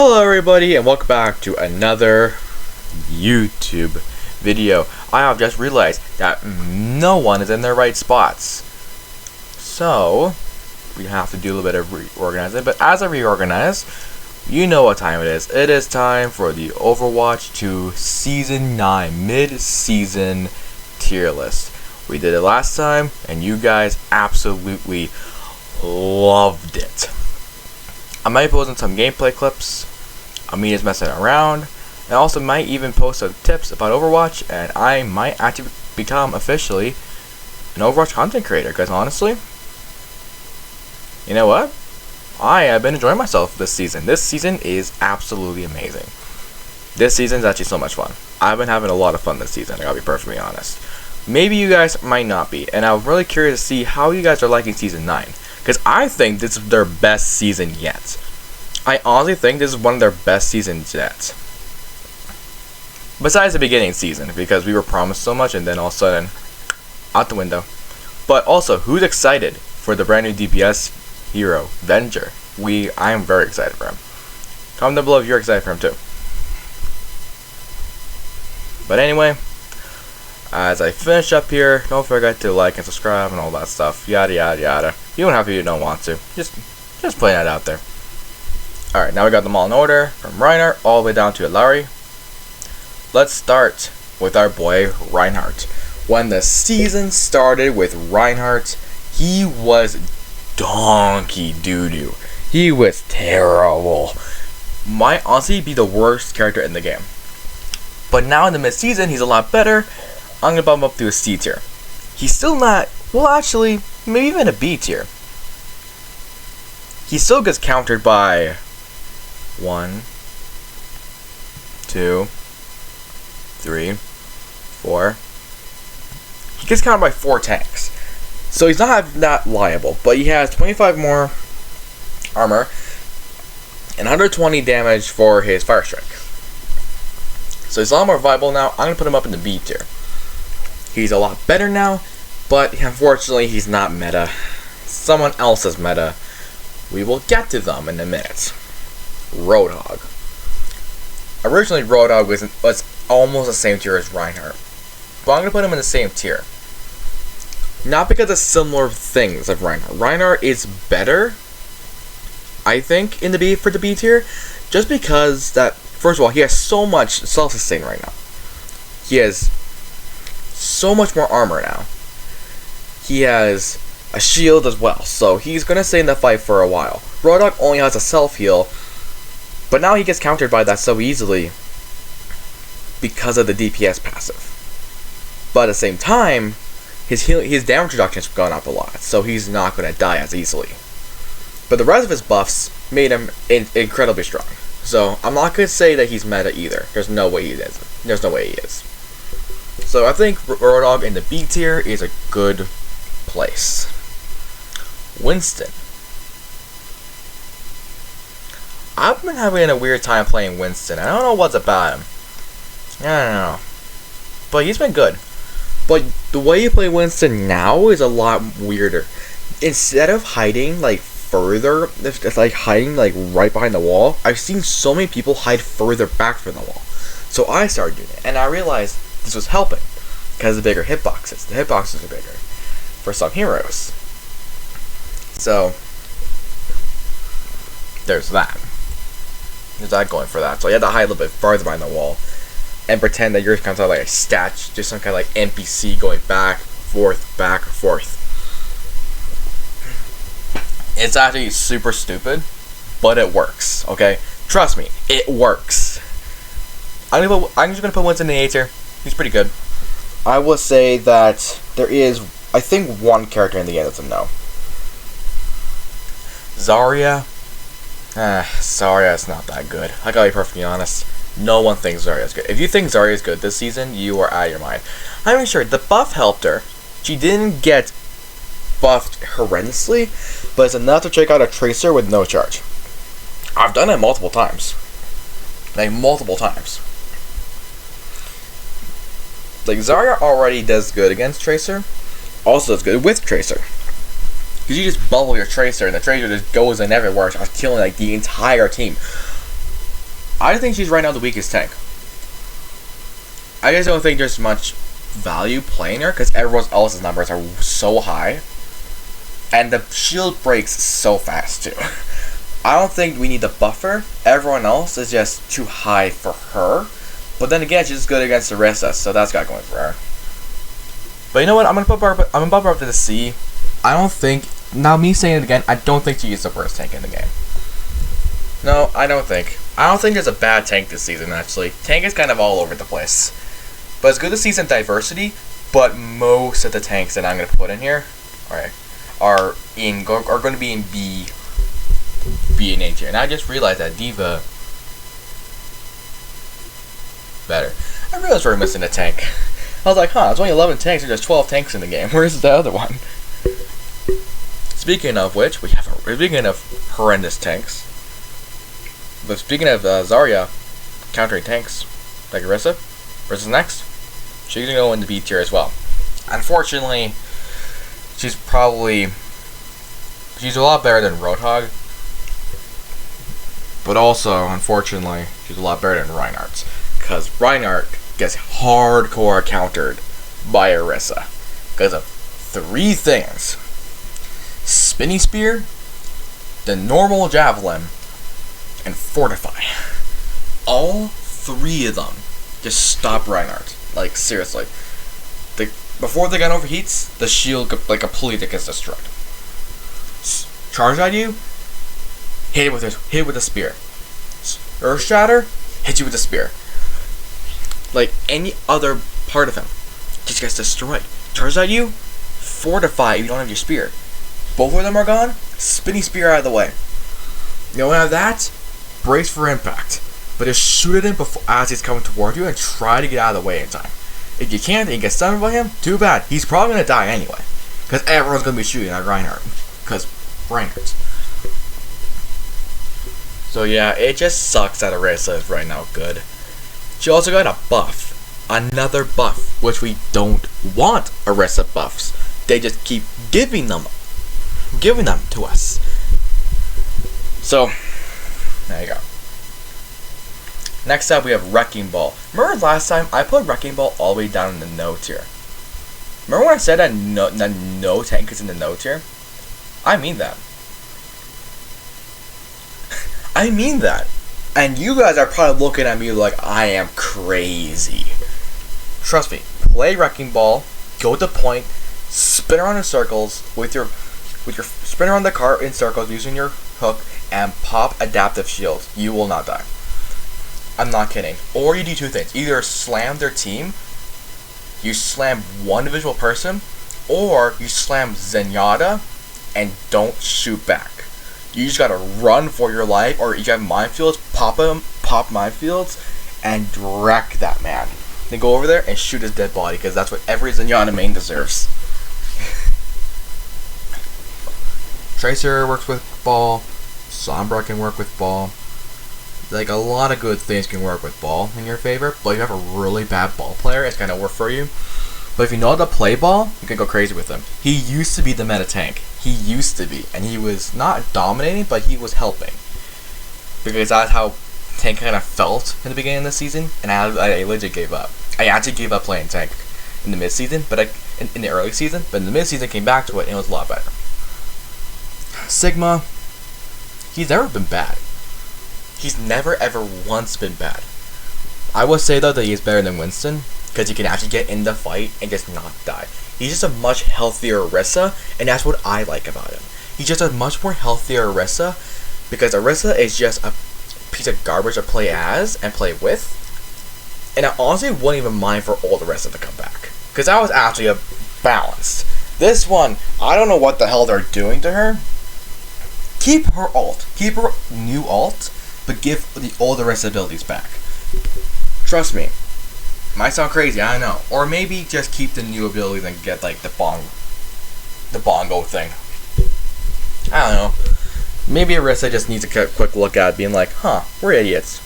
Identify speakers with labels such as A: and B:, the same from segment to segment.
A: Hello everybody and welcome back to another YouTube video. I have just realized that no one is in their right spots. So, we have to do a little bit of reorganizing. But as I reorganize, you know what time it is. It is time for the Overwatch 2 Season 9 mid-season tier list. We did it last time and you guys absolutely loved it. I might post in some gameplay clips, me just messing around, and also might even post some tips about Overwatch, and I might actually become officially an Overwatch content creator, because honestly, you know what? I have been enjoying myself this season. This season is absolutely amazing. This season is actually so much fun. I've been having a lot of fun this season, I gotta be perfectly honest. Maybe you guys might not be, and I'm really curious to see how you guys are liking Season 9. Because I think this is their best season yet. I honestly think this is one of their best seasons yet. Besides the beginning season, because we were promised so much and then all of a sudden, out the window. But also, who's excited for the brand new DPS hero, Venger? I am very excited for him. Comment down below if you're excited for him too. But anyway, as I finish up here, don't forget to like and subscribe and all that stuff. Yada yada yada. You don't have to if you don't want to. Just putting that out there. Alright, now we got them all in order. From Reinhardt all the way down to Larry. Let's start with our boy Reinhardt. When the season started with Reinhardt, he was donkey doo-doo. He was terrible. Might honestly be the worst character in the game. But now in the mid-season, he's a lot better. I'm gonna bump him up to a C tier. He's still not, well actually, maybe even a B tier. He still gets countered by 1, 2, 3, 4. He gets countered by 4 tanks. So he's not that liable, but he has 25 more armor and 120 damage for his fire strike. So he's a lot more viable now. I'm gonna put him up in the B tier. He's a lot better now, but unfortunately he's not meta. Someone else is meta. We will get to them in a minute. Roadhog. Originally Roadhog was almost the same tier as Reinhardt, but I'm going to put him in the same tier. Not because of similar things of Reinhardt. Reinhardt is better, I think, in the B tier, just because that, first of all, he has so much self-sustain right now. He has so much more armor now. He has a shield as well, so he's gonna stay in the fight for a while. Roadhog only has a self-heal, but now he gets countered by that so easily because of the DPS passive. But at the same time, his damage reduction has gone up a lot, so he's not gonna die as easily. But the rest of his buffs made him incredibly strong. So I'm not gonna say that he's meta either. There's no way he is. There's no way he is. So I think Roadhog in the B tier is a good place. Winston. I've been having a weird time playing Winston. I don't know what's about him. I don't know. But he's been good. But the way you play Winston now is a lot weirder. Instead of hiding like further, it's like hiding like right behind the wall. I've seen so many people hide further back from the wall. So I started doing it, and I realized this was helping because of the bigger hitboxes. The hitboxes are bigger for some heroes. So there's that. There's that going for that. So you have to hide a little bit farther behind the wall and pretend that you're kind of like a statue, just some kind of like NPC going back, forth. It's actually super stupid, but it works. Okay, trust me, it works. I'm just gonna put Winston in the A tier. He's pretty good. I will say that there is, I think, one character in the game that's a no. Zarya. Zarya's not that good. I gotta be perfectly honest. No one thinks Zarya's good. If you think Zarya's good this season, you are out of your mind. I'm sure the buff helped her. She didn't get buffed horrendously, but it's enough to check out a Tracer with no charge. I've done it multiple times. Like, multiple times. Like, Zarya already does good against Tracer. Also does good with Tracer. Because you just bubble your Tracer, and the Tracer just goes in everywhere, killing like the entire team. I think she's right now the weakest tank. I just don't think there's much value playing her because everyone else's numbers are so high. And the shield breaks so fast too. I don't think we need to buff her. Everyone else is just too high for her. But then again, she's good against Orisa, so that's got going for her. But you know what? I'm gonna bump her up to the C. I don't think. Now me saying it again, I don't think she is the worst tank in the game. No, I don't think. I don't think there's a bad tank this season. Actually, tank is kind of all over the place. But it's good to see some diversity. But most of the tanks that I'm gonna put in here, alright, are going to be in B and A tier. And I just realized that D.Va better. I realized we're missing a tank. I was like, huh, it's only 11 tanks and there's 12 tanks in the game. Where's the other one? Speaking of which, speaking of horrendous tanks. But speaking of Zarya countering tanks like Orisa versus next, she's gonna go into B tier as well. Unfortunately, she's a lot better than Roadhog. But also, unfortunately, she's a lot better than Reinhardt. Because Reinhardt gets hardcore countered by Orisa. Because of 3 things. Spinny Spear, the normal Javelin, and Fortify. All 3 of them just stop Reinhardt. Like, seriously. Before the gun overheats, the shield completely gets destroyed. Charge at you, hit it with a spear. Earth Shatter, hit you with a spear. Like any other part of him, just gets destroyed. Charge at you, Fortify if you don't have your spear. Both of them are gone, Spinny Spear out of the way. You don't have that, brace for impact. But just shoot at him as he's coming toward you and try to get out of the way in time. If you can't and you get stunned by him, too bad. He's probably going to die anyway. Because everyone's going to be shooting at Reinhardt. Because Reinhardt. So yeah, it just sucks that Orisa is right now good. She also got a buff. Another buff. Which we don't want Orisa buffs. They just keep giving them to us. So, there you go. Next up, we have Wrecking Ball. Remember last time I put Wrecking Ball all the way down in the no tier? Remember when I said that no tank is in the no tier? I mean that. I mean that. And you guys are probably looking at me like I am crazy. Trust me, play Wrecking Ball, go to point, spin around in circles with your spin around the cart in circles using your hook, and pop adaptive shields. You will not die. I'm not kidding. Or you do 2 things. Either slam their team, you slam one individual person, or you slam Zenyatta and don't shoot back. You just gotta run for your life, or you have minefields, pop minefields, and wreck that man. Then go over there and shoot his dead body, because that's what every Zenyatta main deserves. Tracer works with ball, Sombra can work with ball. Like, a lot of good things can work with ball in your favor, but if you have a really bad ball player, it's gonna work for you. But if you know how to play ball, you can go crazy with him. He used to be the meta tank. He used to be, and he was not dominating, but he was helping. Because that's how tank kind of felt in the beginning of the season, and I legit gave up. I actually gave up playing tank in the mid-season, but in the early season, but in the mid-season came back to it, and it was a lot better. Sigma, he's never been bad. He's never ever once been bad. I will say though that he's better than Winston, because he can actually get in the fight and just not die. He's just a much healthier Orisa, and that's what I like about him. He's just a much more healthier Orisa, because Orisa is just a piece of garbage to play as and play with. And I honestly wouldn't even mind for all the rest of to come back, because that was actually a balanced. This one, I don't know what the hell they're doing to her. Keep her ult. Keep her new ult, but give all the rest abilities back. Trust me. Might sound crazy, I know. Or maybe just keep the new abilities and get like the bongo thing. I don't know. Maybe Orisa just needs a quick look at it, being like, huh, we're idiots.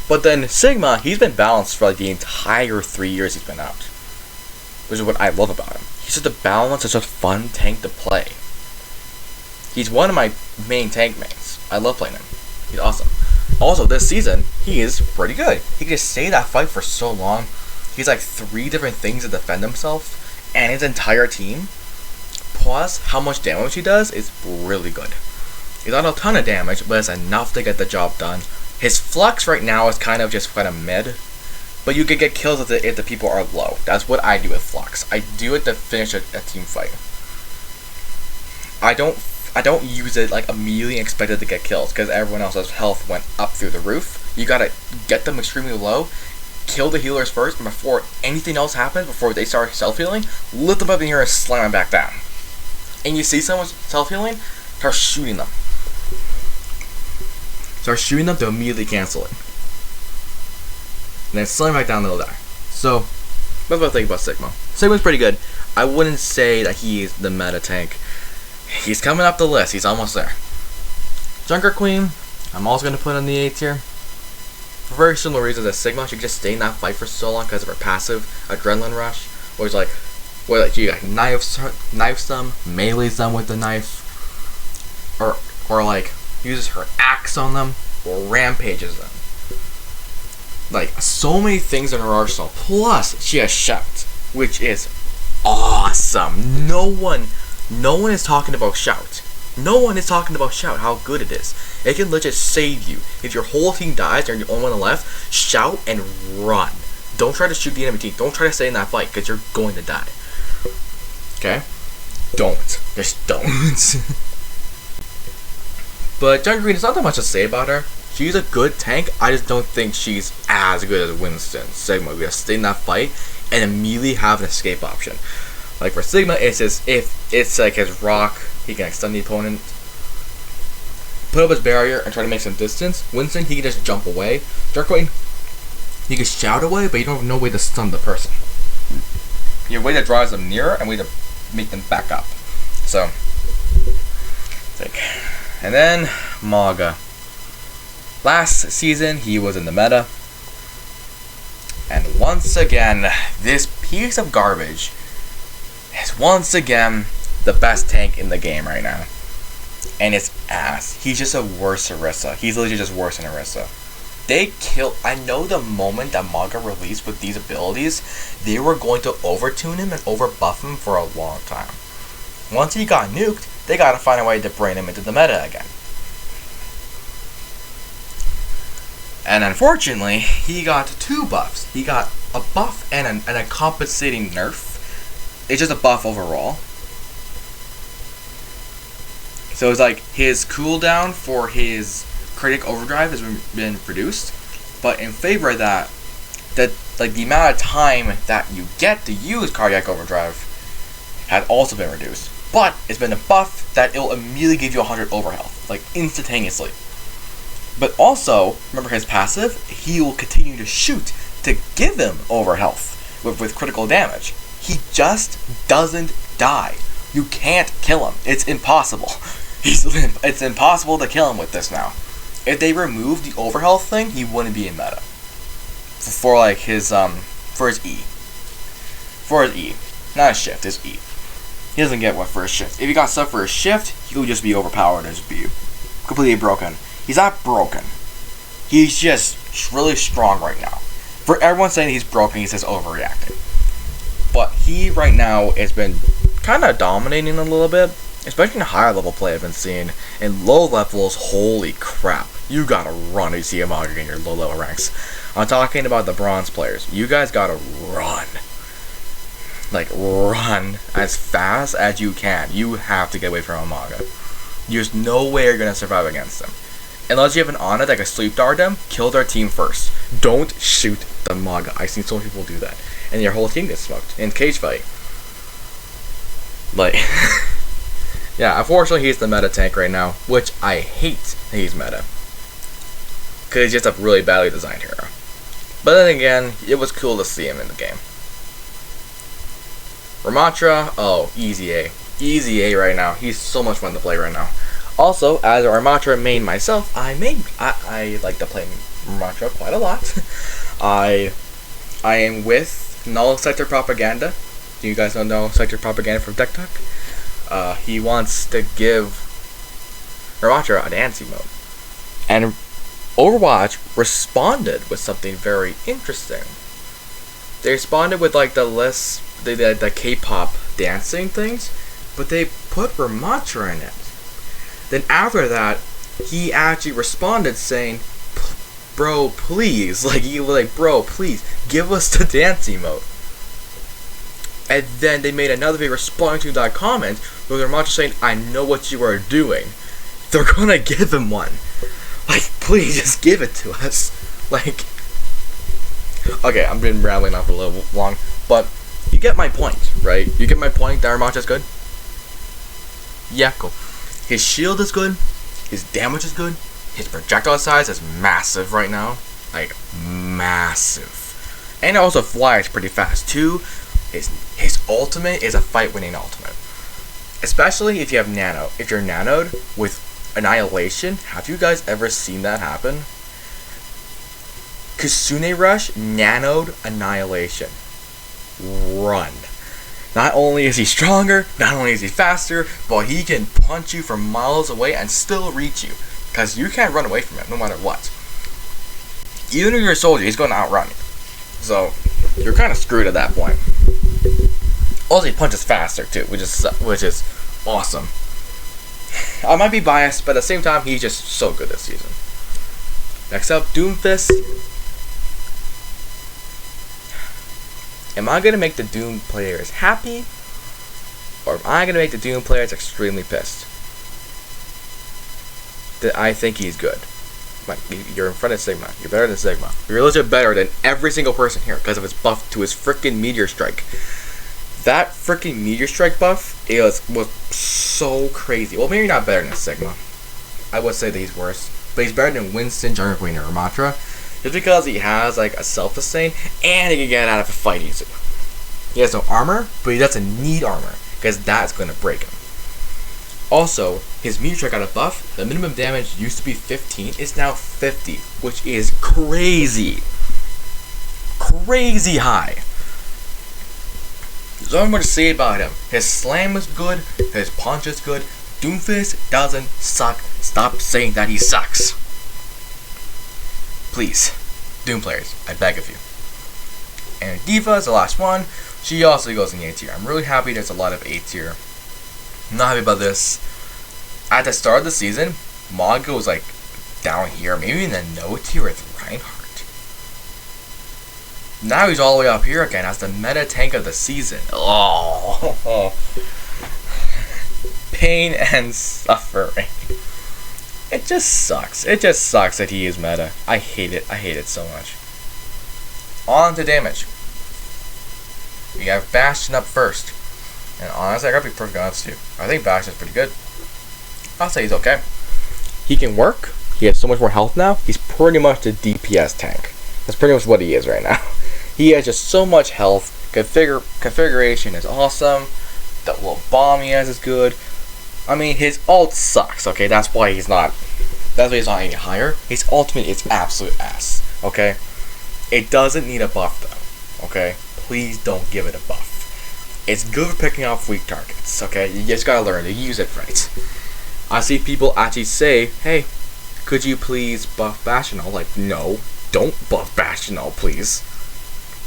A: But then Sigma, he's been balanced for like the entire 3 years he's been out. Which is what I love about him. He's just a balanced, it's just a fun tank to play. He's one of my main tank mains. I love playing him. He's awesome. Also, this season, he is pretty good. He can stay that fight for so long. He's like 3 different things to defend himself, and his entire team, plus how much damage he does, is really good. He's not a ton of damage, but it's enough to get the job done. His flex right now is kind of mid, but you can get kills if the people are low. That's what I do with flex. I do it to finish a team fight. I don't use it like immediately expected to get kills, because everyone else's health went up through the roof. You gotta get them extremely low, kill the healers first, and before anything else happens, before they start self-healing, lift them up in here and slam them back down. And you see someone self-healing, start shooting them. Start shooting them to immediately cancel it. And then slam back down, they'll die. So, that's what I think about Sigma. Sigma's pretty good. I wouldn't say that he's the meta tank. He's coming up the list. He's almost there. Junker Queen, I'm also going to put on the A tier. For very similar reasons as Sigma. She can just stay in that fight for so long because of her passive adrenaline rush. Where it's like, she like knifes them, melees them with the knife, or like uses her axe on them, or rampages them. Like, so many things in her arsenal. Plus, she has Shout, which is awesome. No one is talking about Shout. No one is talking about Shout, how good it is. It can legit save you. If your whole team dies and you're the only one left, shout and run. Don't try to shoot the enemy team. Don't try to stay in that fight, because you're going to die. Okay? Don't. Just don't. But Junker Queen, there's not that much to say about her. She's a good tank. I just don't think she's as good as Winston. Sigma, we gotta stay in that fight and immediately have an escape option. Like for Sigma, it's just if it's like his rock, he can extend the opponent, put up his barrier, and try to make some distance. Winston, he can just jump away. Junker Queen, you can shout away, but you don't have no way to stun the person. You have a way that drives them nearer and a way to make them back up. So, and then Maga. Last season, he was in the meta. And once again, this piece of garbage is once again the best tank in the game right now. And it's ass. He's just a worse Orisa. He's literally just worse than Orisa. I know the moment that Maga released with these abilities, they were going to overtune him and overbuff him for a long time. Once he got nuked, they gotta find a way to bring him into the meta again. And unfortunately, he got 2 buffs. He got a buff and a compensating nerf. It's just a buff overall. So it's like his cooldown for his critic overdrive has been reduced, but in favor of that, like the amount of time that you get to use cardiac overdrive has also been reduced. But it's been a buff that it'll immediately give you 100 overhealth, like instantaneously. But also, remember his passive, he will continue to shoot to give him overhealth with critical damage. He just doesn't die. You can't kill him. It's impossible. It's impossible to kill him with this now. If they remove the overhealth thing, he wouldn't be in meta. For like his for his E. For his E. Not his shift, his E. He doesn't get what for his shift. If he got stuff for his shift, he would just be overpowered and just be completely broken. He's not broken. He's just really strong right now. For everyone saying he's broken, he's just overreacting. But he right now has been kind of dominating a little bit, especially in higher level play I've been seeing. In low levels, holy crap, you gotta run to see a Maga in your low level ranks. I'm talking about the bronze players. You guys gotta run. Like, run as fast as you can. You have to get away from a Maga. There's no way you're gonna survive against them. Unless you have an Ana that can sleep dart them, kill their team first. Don't shoot the Maga. I've seen so many people do that. And your whole team gets smoked in cage fight. Like, yeah, unfortunately he's the meta tank right now, which I hate that he's meta. Because he's just a really badly designed hero. But then again, it was cool to see him in the game. Ramatra, oh, easy A. Easy A right now. He's so much fun to play right now. Also, as a Ramatra main myself, I like to play Ramatra quite a lot. I am with Null Sector Propaganda. Do you guys know Null Sector Propaganda from TikTok? He wants to give Ramatra a dancing mode. And Overwatch responded with something very interesting. They responded with like the K-pop dancing things, but they put Ramatra in it. Then after that, he actually responded saying, "Bro, please, bro, please give us the dance emote." And then they made another video responding to that comment with Ramatra saying, "I know what you are doing." They're gonna give him one. Like, please just give it to us. Like, okay, I've been rambling off a little long, but you get my point, right? You get my point that Ramatra's good? Yeah, cool. His shield is good, his damage is good, his projectile size is massive right now. Like, massive. And also flies pretty fast, too. His ultimate is a fight-winning ultimate. Especially if you have nano. If you're nanoed with Annihilation, have you guys ever seen that happen? Kasune Rush nanoed Annihilation. Run. Not only is he stronger, not only is he faster, but he can punch you from miles away and still reach you. Because you can't run away from him no matter what. Even if you're a soldier, he's going to outrun you. So, you're kind of screwed at that point. Also, he punches faster too, which is awesome. I might be biased, but at the same time, he's just so good this season. Next up, Doomfist. Am I going to make the Doom players happy? Or am I going to make the Doom players extremely pissed? I think he's good. But you're in front of Sigma. You're better than Sigma. You're legit better than every single person here because of his buff to his freaking Meteor Strike. That freaking Meteor Strike buff was so crazy. Well, maybe not better than Sigma. I would say that he's worse. But he's better than Winston, Jungle Queen, or Ramatra. Just because he has like a self-sustain and he can get out of a fight easy. He has no armor, but he doesn't need armor because that's going to break him. Also, his Meteor Strike got a buff. The minimum damage used to be 15, it's now 50, which is crazy. Crazy high. There's nothing more to say about him. His slam is good, his punch is good. Doomfist doesn't suck. Stop saying that he sucks. Please, Doom players, I beg of you. And Diva is the last one. She also goes in the A tier. I'm really happy there's a lot of A tier. I'm not happy about this. At the start of the season, Mago was like down here, maybe in the no tier with Reinhardt. Now he's all the way up here again as the meta tank of the season. Oh, pain and suffering. It just sucks. It just sucks that he is meta. I hate it. I hate it so much. On to damage. We have Bastion up first. And honestly, I gotta be perfectly honest too. I think Bastion's pretty good. I'll say he's okay. He can work. He has so much more health now. He's pretty much the DPS tank. That's pretty much what he is right now. He has just so much health. Configuration is awesome. The little bomb he has is good. I mean, his ult sucks. Okay, that's why he's not any higher. His ultimate is absolute ass. Okay, it doesn't need a buff though. Okay, please don't give it a buff. It's good for picking off weak targets. Okay, you just gotta learn to use it right. I see people actually say, "Hey, could you please buff Bastion?" I'm like, no, don't buff Bastion, please.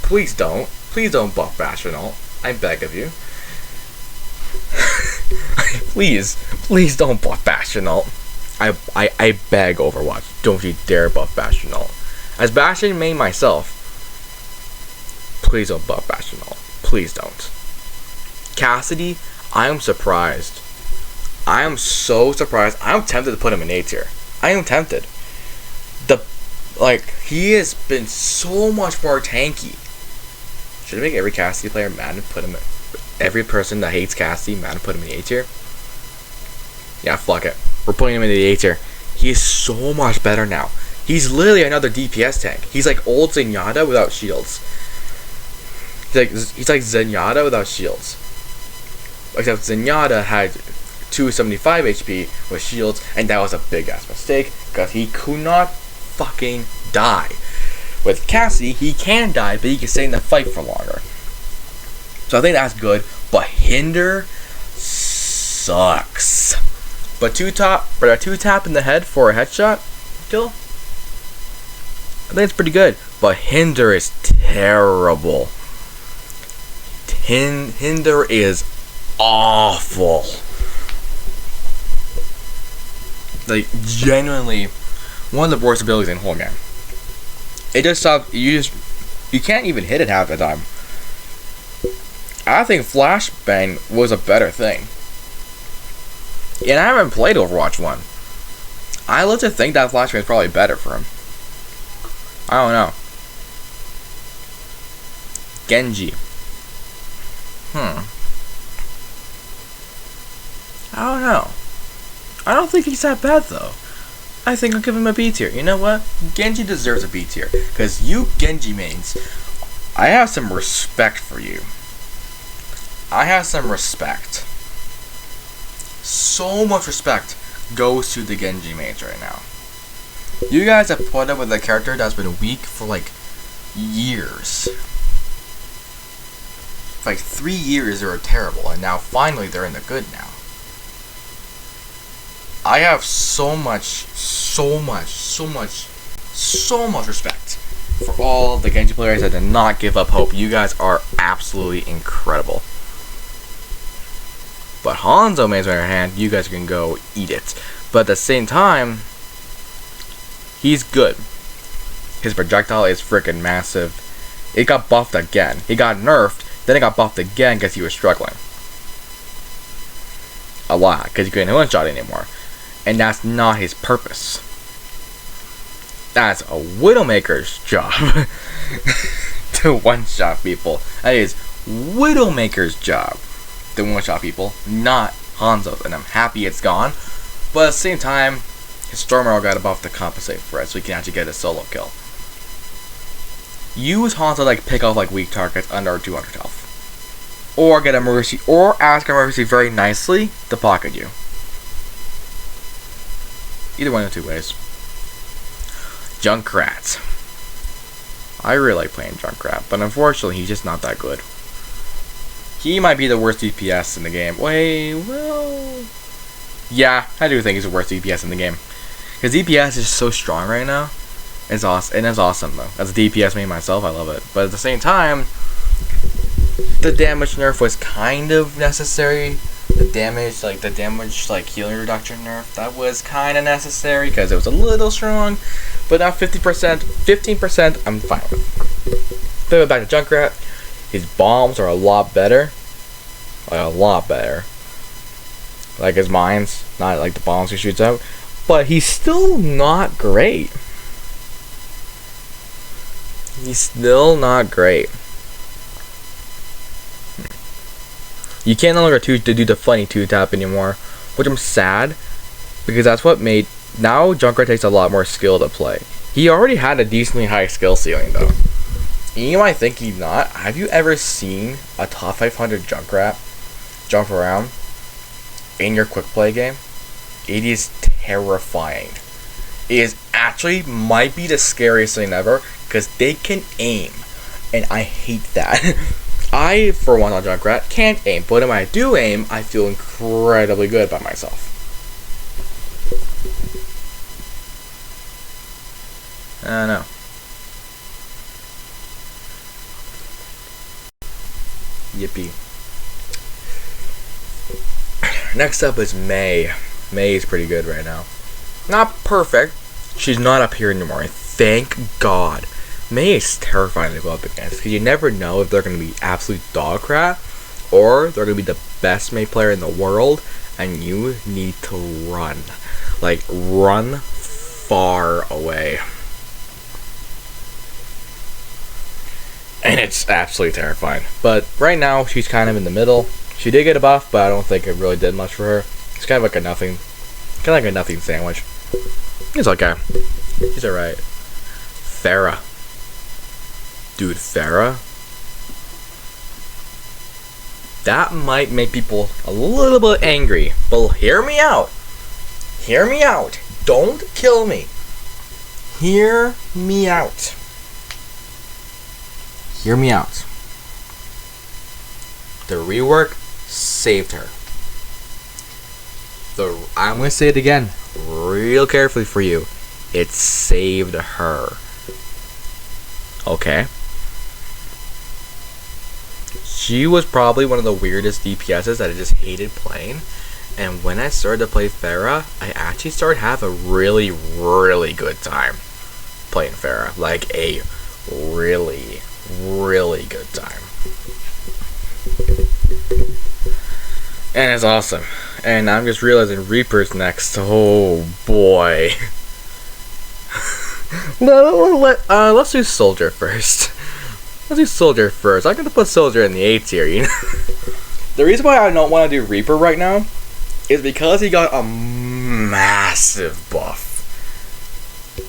A: Please don't. Please don't buff Bastion. I beg of you. Please don't buff Bastion. I beg Overwatch. Don't you dare buff Bastion. As Bastion main myself, please don't buff Bastion. Please don't. Cassidy, I am surprised. I am so surprised. I'm tempted to put him in A tier. I am tempted. He has been so much more tanky. Should I make every Cassidy player mad and put him every person that hates Cassidy mad and put him in the A tier? Yeah, fuck it. We're putting him in the A tier. He is so much better now. He's literally another DPS tank. He's like old Zenyatta without shields. He's like Zenyatta without shields. Except Zenyatta had 275 HP with shields, and that was a big ass mistake because he could not fucking die. With Cassidy, he can die, but he can stay in the fight for longer. So I think that's good, but Hinder sucks. But a 2-tap in the head for a headshot kill? I think it's pretty good. But Hinder is terrible. Hinder is awful. Like, genuinely one of the worst abilities in the whole game. It just stops. You can't even hit it half the time. I think Flashbang was a better thing. And I haven't played Overwatch 1. I like to think that Flashbang is probably better for him. I don't know. Genji. I don't know. I don't think he's that bad though. I think I'll give him a B tier. You know what? Genji deserves a B tier. Because you Genji mains, I have some respect for you. I have some respect. So much respect goes to the Genji mains right now. You guys have put up with a character that's been weak for like years. For like 3 years they were terrible, and now finally they're in the good now. I have so much respect for all the Genji players that did not give up hope. You guys are absolutely incredible. But Hanzo mains, on the other hand, you guys can go eat it. But at the same time, he's good. His projectile is freaking massive. It got buffed again. He got nerfed, then it got buffed again because he was struggling. A lot, because he couldn't one-shot anymore. And that's not his purpose. That's a Widowmaker's job. To one-shot people. That is Widowmaker's job. To one-shot people, not Hanzo's. And I'm happy it's gone. But at the same time, his Storm got a buff to compensate for it, so he can actually get a solo kill. Use Hanzo to like pick off like weak targets under 200 health. Or get a Mercy, or ask a Mercy very nicely to pocket you. Either one of the two ways. Junkrat. I really like playing Junkrat, but unfortunately he's just not that good. He might be the worst DPS in the game. Yeah, I do think he's the worst DPS in the game. Because DPS is so strong right now. It's awesome. And it's awesome though. As a DPS main myself, I love it. But at the same time, the damage nerf was kind of necessary. The damage healing reduction nerf, that was kind of necessary because it was a little strong. But now 50%, 15%, I'm fine with. Pivot back to Junkrat. His bombs are a lot better. Like a lot better. Like his mines, not like the bombs he shoots out. But he's still not great. He's still not great. You can't no longer do the funny 2-tap anymore, which I'm sad, because that's what made... Now Junkrat takes a lot more skill to play. He already had a decently high skill ceiling though. You might think he's not. Have you ever seen a top 500 Junkrat jump around in your quick play game? It is terrifying. It is actually might be the scariest thing ever, because they can aim, and I hate that. I, for one on Junkrat, can't aim, but when I do aim, I feel incredibly good about myself. I don't know. Yippee. Next up is Mei. Mei is pretty good right now. Not perfect. She's not up here anymore. Thank God. Mei is terrifying to go up against because you never know if they're going to be absolute dog crap or they're going to be the best Mei player in the world, and you need to run. Like, run far away. And it's absolutely terrifying. But right now, she's kind of in the middle. She did get a buff, but I don't think it really did much for her. It's kind of like a nothing. Kind of like a nothing sandwich. It's okay. She's alright. Pharah. Dude, Pharah? That might make people a little bit angry. But hear me out. Hear me out. Don't kill me. Hear me out. Hear me out. The rework saved her. I'm going to say it again real carefully for you. It saved her. Okay. She was probably one of the weirdest DPSs that I just hated playing. And when I started to play Pharah, I actually started having a really, really good time playing Pharah. Like a really, really good time. And it's awesome. And I'm just realizing Reaper's next. Oh boy. Let's do Soldier first. I'm gonna put Soldier in the A tier, you know? The reason why I don't want to do Reaper right now is because he got a massive buff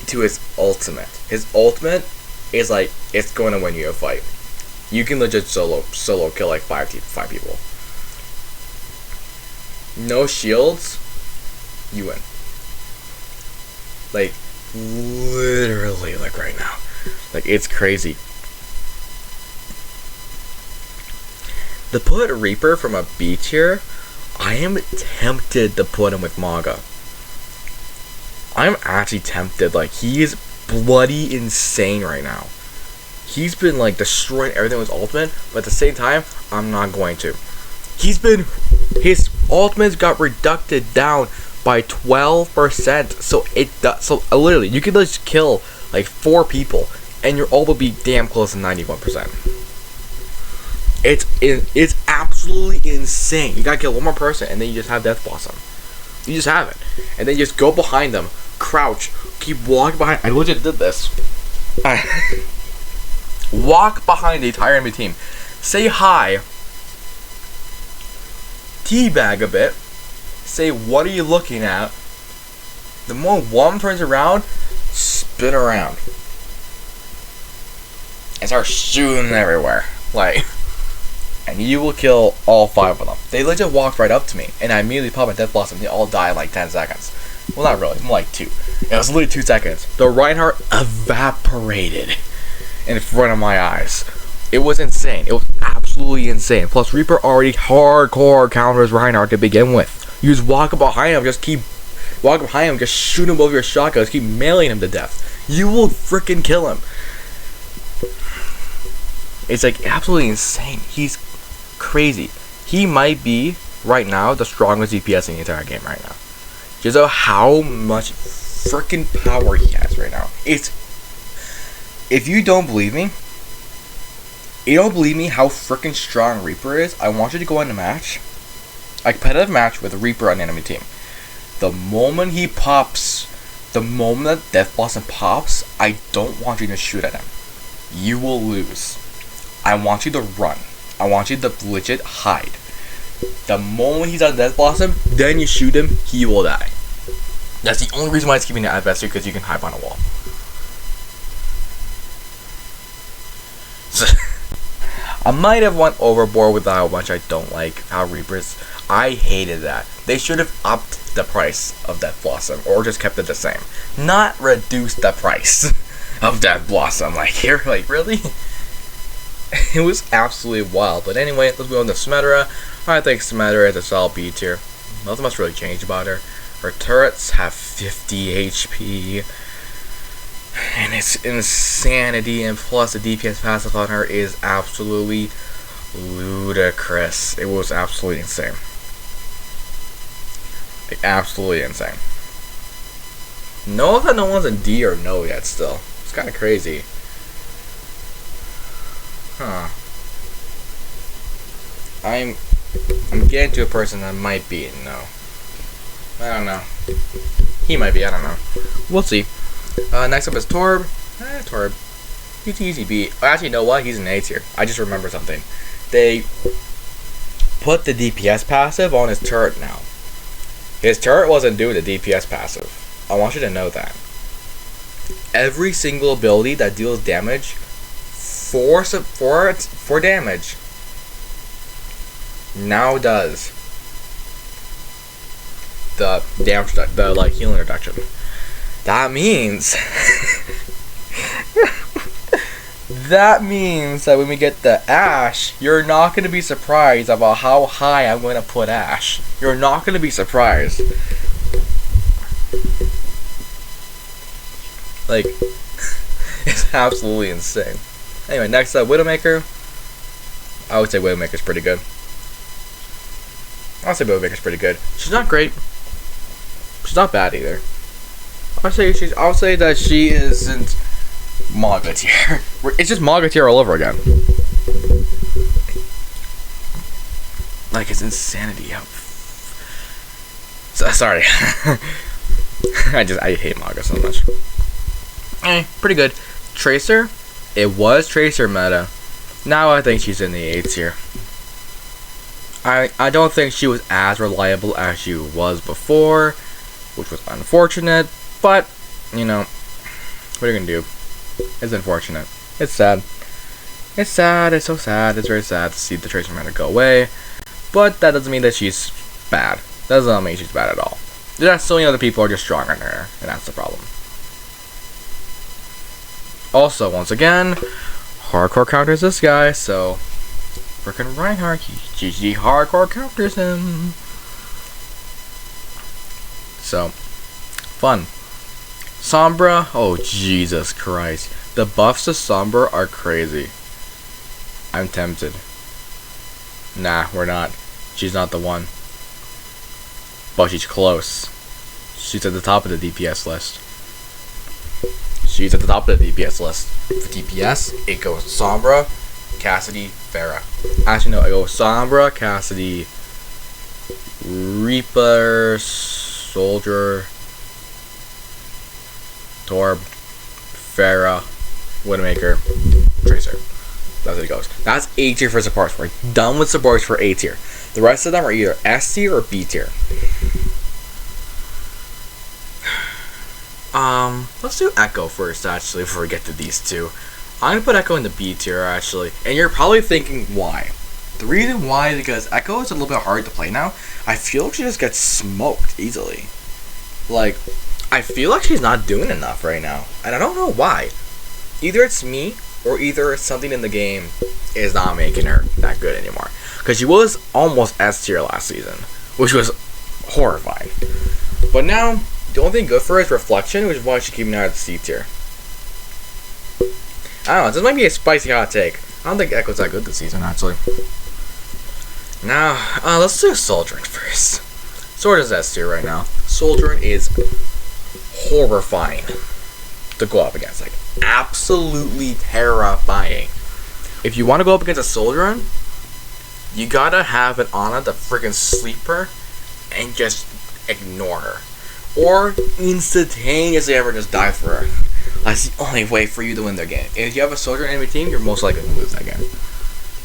A: to his ultimate. His ultimate is like, it's going to win you a fight. You can legit solo kill like five people. No shields, you win. Like, literally, like right now. Like, it's crazy. To put Reaper from a B tier, I am tempted to put him with Maga. I'm actually tempted. Like, he is bloody insane right now. He's been like destroying everything with his ultimate, but at the same time, I'm not going to. His ultimates got reducted down by 12%. So literally, you could just kill like 4 people, and your ult will be damn close to 91%. It's absolutely insane. You gotta kill one more person, and then you just have Death Blossom. You just have it, and then you just go behind them, crouch, keep walking behind. I legit did this. Walk behind the entire enemy team, say hi, teabag a bit, say what are you looking at. The more one turns around, spin around, and start shooting everywhere, like. And you will kill all 5 of them. They legit walked right up to me, and I immediately popped my Death Blossom. They all died in like 10 seconds. Well, not really, more like 2. It was literally 2 seconds. The Reinhardt evaporated in front of my eyes. It was insane. It was absolutely insane. Plus, Reaper already hardcore counters Reinhardt to begin with. You just walk behind him, just keep walking behind him, just shoot him over your shotguns, keep mailing him to death. You will freaking kill him. It's like absolutely insane. He's crazy. He might be right now the strongest DPS in the entire game right now. Just know how much freaking power he has right now. If you don't believe me, how freaking strong Reaper is, I want you to go in a match, a competitive match with a Reaper on the enemy team. The moment he pops, the moment that Death Blossom pops, I don't want you to shoot at him. You will lose. I want you to run. I want you to legit hide. The moment he's on Death Blossom, then you shoot him, he will die. That's the only reason why it's keeping it at best, because you can hide behind a wall. So, I might have went overboard with how much I don't like how Reapers. I hated that. They should have upped the price of Death Blossom, or just kept it the same. Not reduced the price of Death Blossom. Like, you're like, really? It was absolutely wild. But anyway, let's go on to Symmetra. I think Symmetra is a solid B tier. Nothing much really changed about her. Her turrets have 50 HP. And it's insanity. And plus the DPS passive on her is absolutely ludicrous. It was absolutely insane. Like, absolutely insane. Know that no one's in D or no yet still. It's kind of crazy. Huh. I'm getting to a person that might be in no. I don't know. He might be, I don't know. We'll see. Next up is Torb. Torb. He's easy B. Actually, you know what? He's an A tier. I just remember something. They put the DPS passive on his turret now. His turret wasn't doing the DPS passive. I want you to know that. Every single ability that deals damage for damage now does the damage, the like healing reduction. That means that when we get the Ashe, you're not going to be surprised about how high I'm going to put Ashe. You're not going to be surprised. Like, It's absolutely insane. Anyway, next up, Widowmaker. I would say Widowmaker's pretty good. I'll say Widowmaker's pretty good. She's not great. She's not bad either. I'll say that she isn't manga tier. It's just manga tier all over again. Like, it's insanity. Sorry. I hate manga so much. Pretty good. Tracer. It was Tracer meta. Now I think she's in the A tier. I don't think she was as reliable as she was before, which was unfortunate, but, you know, what are you gonna do? It's unfortunate. It's sad. It's sad, it's so sad, it's very sad to see the Tracer meta go away, but that doesn't mean that she's bad. That doesn't mean she's bad at all. There's so many other people are just stronger than her, and that's the problem. Also, once again, hardcore counters this guy, so frickin' Reinhardt, GG hardcore counters him. So, fun. Sombra, oh Jesus Christ. The buffs to Sombra are crazy. I'm tempted. Nah, we're not. She's not the one. But she's close. She's at the top of the DPS list. She's at the top of the DPS list. For DPS, it goes Sombra, Cassidy, Pharah. Actually, no, it goes Sombra, Cassidy, Reaper, Soldier, Torb, Pharah, Widowmaker, Tracer. That's what it goes. That's A tier for supports. We're done with supports for A tier. The rest of them are either S tier or B tier. Let's do Echo first, actually, before we get to these two. I'm gonna put Echo in the B tier, actually. And you're probably thinking, why? The reason why is because Echo is a little bit hard to play now. I feel like she just gets smoked easily. Like, I feel like she's not doing enough right now. And I don't know why. Either it's me, or either it's something in the game is not making her that good anymore. Because she was almost S tier last season, which was horrifying. But now, the only thing good for her is Reflection, which is why she's keeping her at the C tier. I don't know, this might be a spicy hot take. I don't think Echo's that good this season, actually. Now, let's do Soldierin first. Soldierin is S tier right now. Soldierin is horrifying to go up against. Like, absolutely terrifying. If you want to go up against a Soldierin, you gotta have an Ana the freaking sleeper and just ignore her. Or instantaneously ever just die for her. That's the only way for you to win their game. If you have a Soldierin enemy team, you're most likely to lose that game.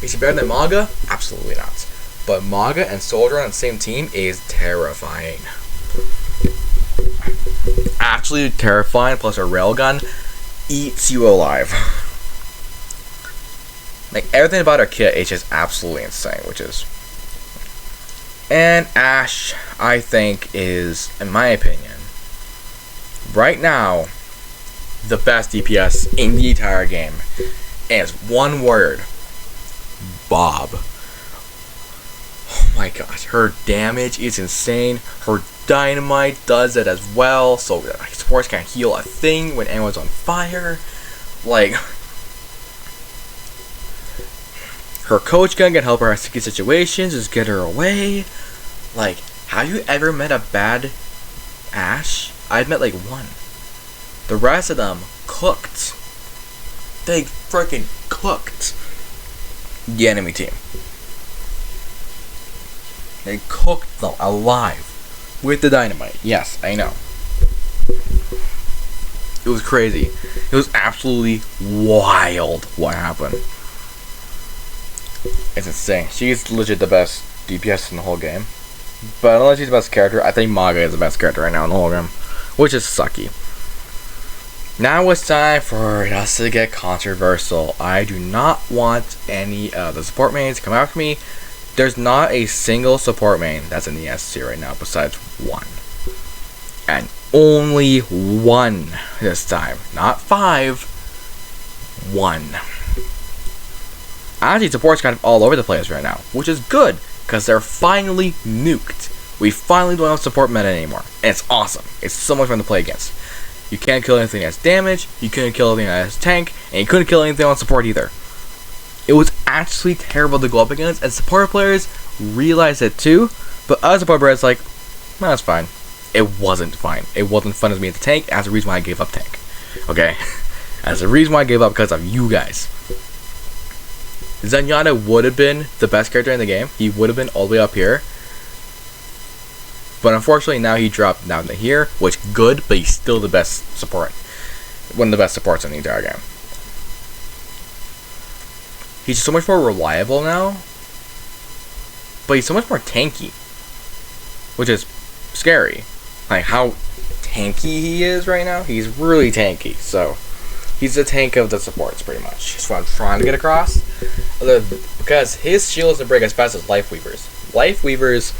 A: Is she better than Maga? Absolutely not. But Maga and Soldierin on the same team is terrifying. Actually terrifying, plus her railgun eats you alive. Like, everything about her kit is just absolutely insane, which is... And Ashe, I think, is, in my opinion, right now, the best DPS in the entire game. And it's one word. Bob. Oh my gosh, her damage is insane. Her dynamite does it as well, so that supports can't heal a thing when anyone's on fire. Like, her coach gun can help her in sticky situations, just get her away. Like, have you ever met a bad Ashe? I've met like one. The rest of them cooked. They freaking cooked the enemy team. They cooked them alive with the dynamite. Yes, I know. It was crazy. It was absolutely wild what happened. It's insane. She's legit the best DPS in the whole game. But unless she's the best character, I think Maga is the best character right now in the whole game. Which is sucky. Now it's time for us to get controversial. I do not want any of the support mains to come after me. There's not a single support main that's in the S tier right now besides one. And only one this time. Not 5. 1. Actually, support's kind of all over the place right now, which is good, because they're finally nuked. We finally don't have support meta anymore, and it's awesome. It's so much fun to play against. You can't kill anything that's damage, you couldn't kill anything that's tank, and you couldn't kill anything on support either. It was actually terrible to go up against, and support players realized it too, but other support players like, no, that's fine. It wasn't fine. It wasn't fun as me as a tank, that's the reason why I gave up tank. Okay? That's the reason why I gave up, because of you guys. Zenyatta would have been the best character in the game. He would have been all the way up here. But unfortunately, now he dropped down to here, which good, but he's still the best support. One of the best supports in the entire game. He's so much more reliable now, but he's so much more tanky, which is scary. Like how tanky he is right now. He's really tanky, so he's the tank of the supports pretty much. That's what I'm trying to get across. Because his shield doesn't break as fast as Life Weavers. Life Weavers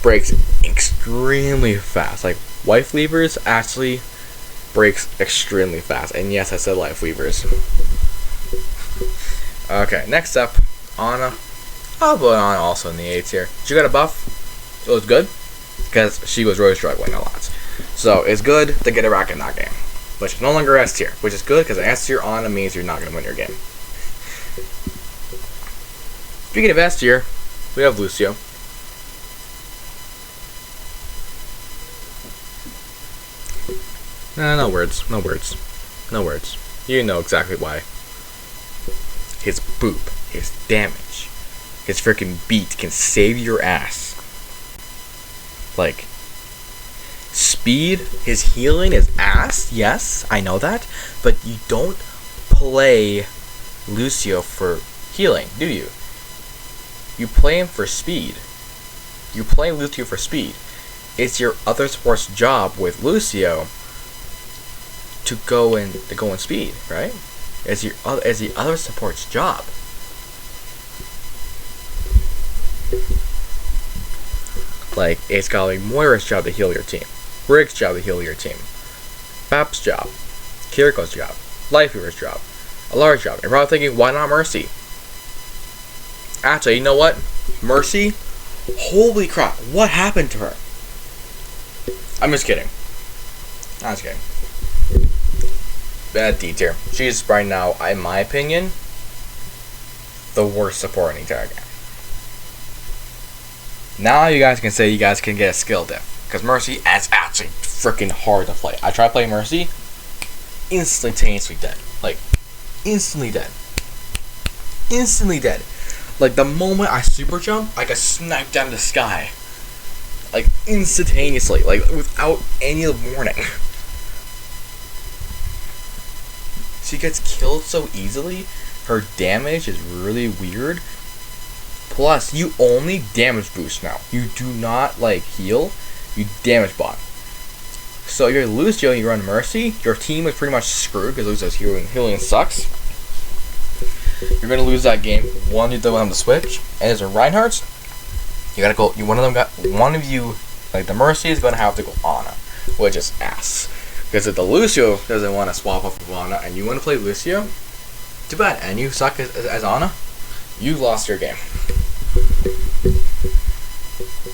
A: breaks extremely fast. Like Life Weavers actually breaks extremely fast. And yes, I said Life Weavers. Okay, next up, Ana. I'll put Ana also in the A tier. She got a buff. It was good because she was really struggling a lot. So it's good to get a rack in that game. But she's no longer S tier, which is good because S tier Ana means you're not going to win your game. Speaking of S tier, we have Lucio. No words. No words. No words. You know exactly why. His boop, his damage, his freaking beat can save your ass. Like, speed, his healing is ass, yes, I know that, but you don't play Lucio for healing, do you? You play him for speed. You play Lucio for speed. It's your other support's job with Lucio to go in speed, right? As the other support's job. Like, it's got like Moira's job to heal your team, Rick's job to heal your team, Bap's job, Kiriko's job, Lifeweaver's job, Alara's job. You're probably thinking, why not Mercy? Actually, you know what? Mercy? Holy crap, what happened to her? I'm just kidding. I'm just kidding. Bad D tier. She's right now, in my opinion, the worst support in the entire game. Now you guys can say you guys can get a skill diff. Because Mercy is actually freaking hard to play. I tried playing Mercy, instantaneously dead. Like, instantly dead. Instantly dead. Like, the moment I super jump, I get sniped down the sky. Like, instantaneously. Like, without any warning. She gets killed so easily. Her damage is really weird. Plus, you only damage boost now. You do not, like, heal. You damage bot. So if you're Lucio and you run Mercy, your team is pretty much screwed because Lucio's healing sucks. You're gonna lose that game. One of them on the switch, and as a Reinhardt, you gotta go. One of you, like the Mercy, is gonna have to go Ana, which is ass. Because if the Lucio doesn't want to swap off with Ana, and you want to play Lucio, too bad. And you suck as Ana, you lost your game,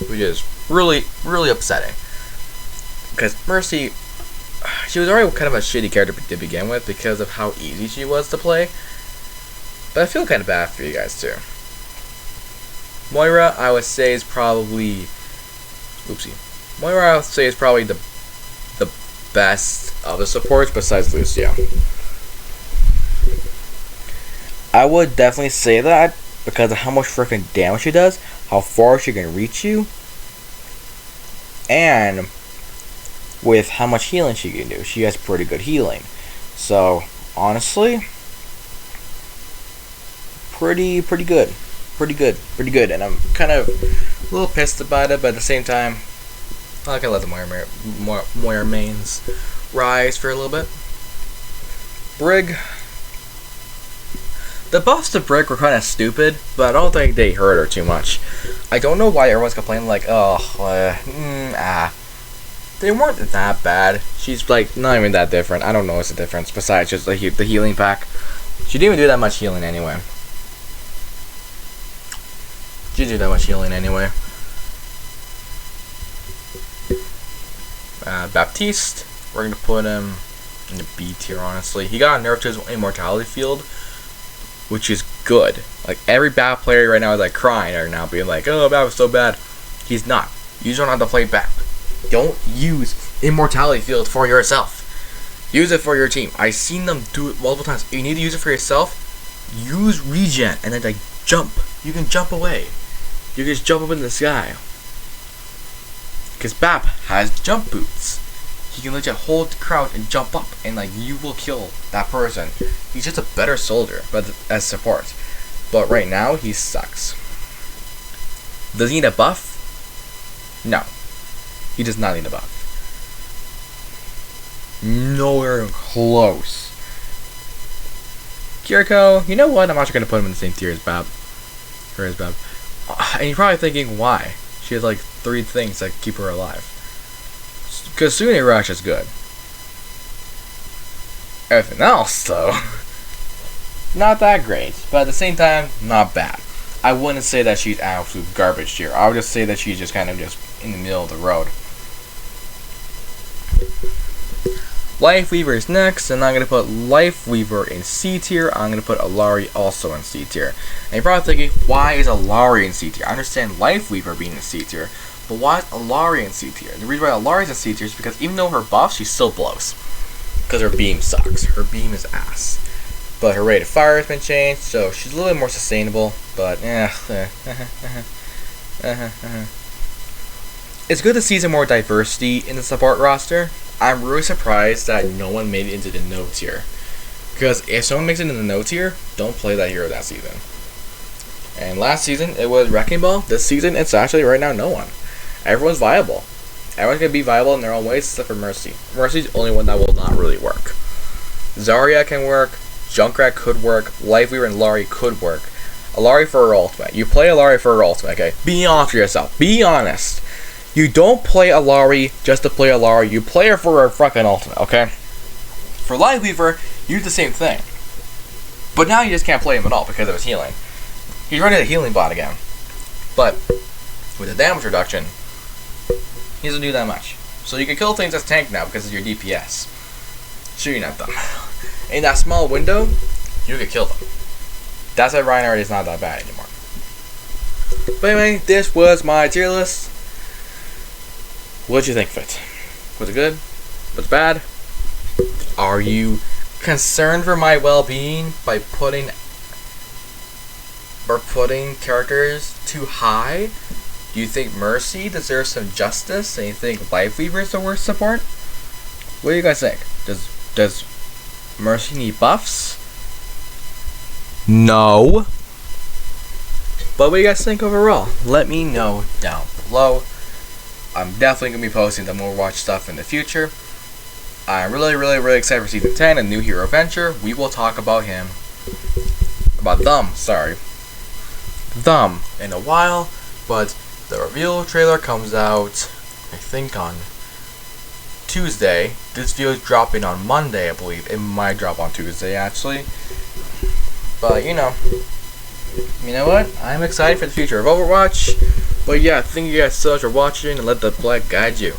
A: which is really, really upsetting. Because Mercy, she was already kind of a shitty character to begin with because of how easy she was to play. But I feel kind of bad for you guys too. Moira, I would say, is probably... Moira, I would say, is probably the best of the supports besides Lucio. I would definitely say that because of how much freaking damage she does, how far she can reach you, and with how much healing she can do. She has pretty good healing. So, honestly, pretty good. Pretty good. And I'm kind of a little pissed about it, but at the same time, I can let the Moira mains rise for a little bit. Brig. The buffs to Brig were kind of stupid, but I don't think they hurt her too much. I don't know why everyone's complaining like, they weren't that bad. She's like not even that different. I don't know what's the difference besides just the healing pack. She didn't even do that much healing anyway. Baptiste, we're gonna put him in the B tier, honestly. He got a nerf to his immortality field, which is good. Like, every bad player right now is like crying right now, being like, oh, Bap was so bad. He's not. You just don't have to play Bap. Don't use immortality field for yourself. Use it for your team. I've seen them do it multiple times. If you need to use it for yourself, use regen and then like jump. You can jump away. You can just jump up in the sky. Because Bap has jump boots. He can legit hold crouch and jump up, and like you will kill that person. He's just a better soldier, but as support. But right now he sucks. Does he need a buff? No. He does not need a buff. Nowhere close. Kiriko, you know what? I'm actually gonna put him in the same tier as Bap. Or as Bap. And you're probably thinking, why? She has like 3 things that keep her alive. Because Sune Rush is good. Everything else, though, not that great. But at the same time, not bad. I wouldn't say that she's absolute garbage here. I would just say that she's just kind of just in the middle of the road. Life Weaver is next, and I'm going to put Life Weaver in C tier. I'm going to put Alari also in C tier. And you're probably thinking, why is Alari in C tier? I understand Life Weaver being in C tier, but why is Alari in C tier? The reason why Alari is in C tier is because even though her buff, she still blows. Because her beam sucks. Her beam is ass. But her rate of fire has been changed, so she's a little bit more sustainable, but It's good to see some more diversity in the support roster. I'm really surprised that no one made it into the no tier. Because if someone makes it in the no tier, don't play that hero that season. And last season, it was Wrecking Ball. This season, it's actually right now no one. Everyone's viable. Everyone's going to be viable in their own ways except for Mercy. Mercy's the only one that will not really work. Zarya can work. Junkrat could work. Lifeweaver and Alari could work. Alari for her ultimate. You play Alari for her ultimate, okay? Be honest with yourself. Be honest. You don't play Alari just to play Alari. You play her for her fucking ultimate, okay? For Lifeweaver, you do the same thing. But now you just can't play him at all because of his healing. He's running a healing bot again. But with the damage reduction, he doesn't do that much. So you can kill things as tank now because of your DPS. Shooting at them. In that small window, you can kill them. That's why Reinhardt is not that bad anymore. But anyway, this was my tier list. What did you think of it? Was it good? Was it bad? Are you concerned for my well-being by putting characters too high? Do you think Mercy deserves some justice? And you think Lifeweaver is the worst support? What do you guys think? Does Mercy need buffs? No. But what do you guys think overall? Let me know down below. I'm definitely going to be posting some Overwatch stuff in the future. I'm really excited for Season 10, a new hero venture. We will talk about them, in a while. But the reveal trailer comes out, I think, on Tuesday. This video is dropping on Monday, I believe. It might drop on Tuesday, actually. But, you know what? I'm excited for the future of Overwatch. But yeah, thank you guys so much for watching, and let the black guide you.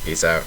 A: Peace out.